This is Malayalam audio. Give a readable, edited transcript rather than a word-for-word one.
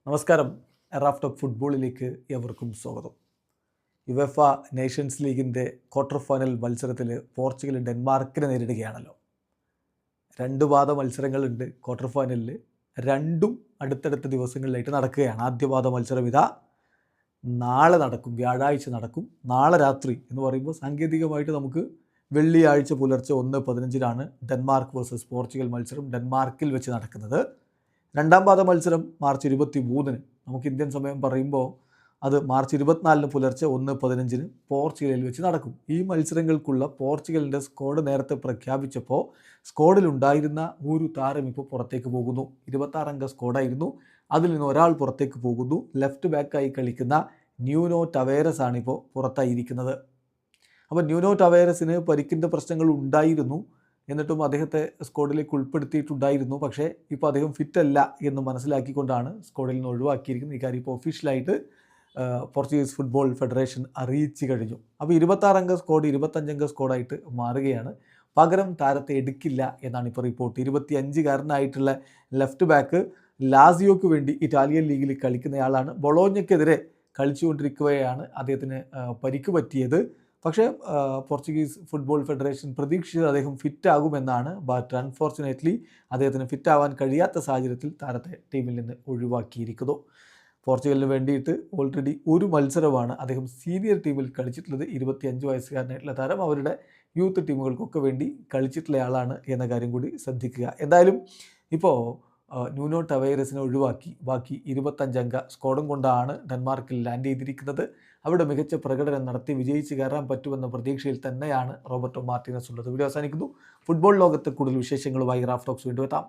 നമസ്കാരം. റാഫ് ടോക്ക് ഫുട്ബോളിലേക്ക് എവർക്കും സ്വാഗതം. യുവേഫ നേഷൻസ് ലീഗിൻ്റെ ക്വാർട്ടർ ഫൈനൽ മത്സരത്തിൽ പോർച്ചുഗൽ ഡെൻമാർക്കിനെ നേരിടുകയാണല്ലോ. 2 പാദ മത്സരങ്ങളുണ്ട് ക്വാർട്ടർ ഫൈനലിൽ. രണ്ടും അടുത്തടുത്ത ദിവസങ്ങളിലായിട്ട് നടക്കുകയാണ്. ആദ്യ പാദ മത്സരം നാളെ നടക്കും, വ്യാഴാഴ്ച നടക്കും. നാളെ രാത്രി എന്ന് പറയുമ്പോൾ സാങ്കേതികമായിട്ട് നമുക്ക് വെള്ളിയാഴ്ച പുലർച്ചെ 1:15 ഡെൻമാർക്ക് വേഴ്സസ് പോർച്ചുഗൽ മത്സരം ഡെൻമാർക്കിൽ വെച്ച് നടക്കുന്നത്. രണ്ടാം പാദ മത്സരം മാർച്ച് 23 നമുക്ക് ഇന്ത്യൻ സമയം പറയുമ്പോൾ അത് മാർച്ച് 24 പുലർച്ചെ 1:15 പോർച്ചുഗലിൽ വെച്ച് നടക്കും. ഈ മത്സരങ്ങൾക്കുള്ള പോർച്ചുഗലിൻ്റെ സ്ക്വാഡ് നേരത്തെ പ്രഖ്യാപിച്ചപ്പോൾ സ്ക്വാഡിലുണ്ടായിരുന്ന ഒരു താരം ഇപ്പോൾ പുറത്തേക്ക് പോകുന്നു. 26 അംഗ സ്ക്വാഡായിരുന്നു. അതിൽ നിന്ന് ഒരാൾ പുറത്തേക്ക് പോകുന്നു. ലെഫ്റ്റ് ബാക്കായി കളിക്കുന്ന ന്യൂനോ ടവേരസ് ആണിപ്പോൾ പുറത്തായിരിക്കുന്നത്. അപ്പോൾ ന്യൂനോ ടവേരസിന് പരിക്കിൻ്റെ പ്രശ്നങ്ങൾ ഉണ്ടായിരുന്നു. എന്നിട്ടും അദ്ദേഹത്തെ സ്ക്വാഡിലേക്ക് ഉൾപ്പെടുത്തിയിട്ടുണ്ടായിരുന്നു. പക്ഷേ ഇപ്പോൾ അദ്ദേഹം ഫിറ്റല്ല എന്ന് മനസ്സിലാക്കിക്കൊണ്ടാണ് സ്ക്വാഡിൽ നിന്ന് ഒഴിവാക്കിയിരിക്കുന്നത്. ഇക്കാര്യം ഇപ്പോൾ ഒഫീഷ്യലായിട്ട് പോർച്ചുഗീസ് ഫുട്ബോൾ ഫെഡറേഷൻ അറിയിച്ചു കഴിഞ്ഞു. അപ്പോൾ 26 അംഗ സ്ക്വാഡ് 25 അംഗ സ്ക്വാഡായിട്ട് മാറുകയാണ്. പകരം താരത്തെ എടുക്കില്ല എന്നാണ് ഇപ്പോൾ റിപ്പോർട്ട്. 25-കാരനായിട്ടുള്ള ലെഫ്റ്റ് ബാക്ക് ലാസിയോക്ക് വേണ്ടി ഇറ്റാലിയൻ ലീഗിൽ കളിക്കുന്നയാളാണ്. ബൊളോഞ്ഞയ്ക്കെതിരെ കളിച്ചുകൊണ്ടിരിക്കുകയാണ് അദ്ദേഹത്തിന് പരിക്ക് പറ്റിയത്. പക്ഷേ പോർച്ചുഗീസ് ഫുട്ബോൾ ഫെഡറേഷൻ പ്രതീക്ഷിച്ചത് അദ്ദേഹം ഫിറ്റാകുമെന്നാണ്. ബട്ട് അൺഫോർച്ചുനേറ്റ്ലി അദ്ദേഹത്തിന് ഫിറ്റാവാൻ കഴിയാത്ത സാഹചര്യത്തിൽ താരത്തെ ടീമിൽ നിന്ന് ഒഴിവാക്കിയിരിക്കുന്നു. പോർച്ചുഗലിന് വേണ്ടിയിട്ട് ഓൾറെഡി ഒരു മത്സരമാണ് അദ്ദേഹം സീനിയർ ടീമിൽ കളിച്ചിട്ടുള്ളത്. 25 വയസ്സുകാരനായിട്ടുള്ള താരം അവരുടെ യൂത്ത് ടീമുകൾക്കൊക്കെ വേണ്ടി കളിച്ചിട്ടുള്ള ആളാണ് എന്ന കാര്യം കൂടി ശ്രദ്ധിക്കുക. എന്തായാലും ഇപ്പോൾ ന്യൂനോ ടവേരസിനെ ഒഴിവാക്കി ബാക്കി 25 അംഗ സ്ക്വാഡും കൊണ്ടാണ് ഡെൻമാർക്കിൽ ലാൻഡ് ചെയ്തിരിക്കുന്നത്. അവിടെ മികച്ച പ്രകടനം നടത്തി വിജയിച്ച് കയറാൻ പറ്റുമെന്ന പ്രതീക്ഷയിൽ തന്നെയാണ് റോബർട്ടോ മാർട്ടിനസ് ഉള്ളത്. വീഡിയോ അവസാനിക്കുന്നു. ഫുട്ബോൾ ലോകത്ത് കൂടുതൽ വിശേഷങ്ങളുമായി റാഫ് ടോക്സ് വീണ്ടും എത്താം.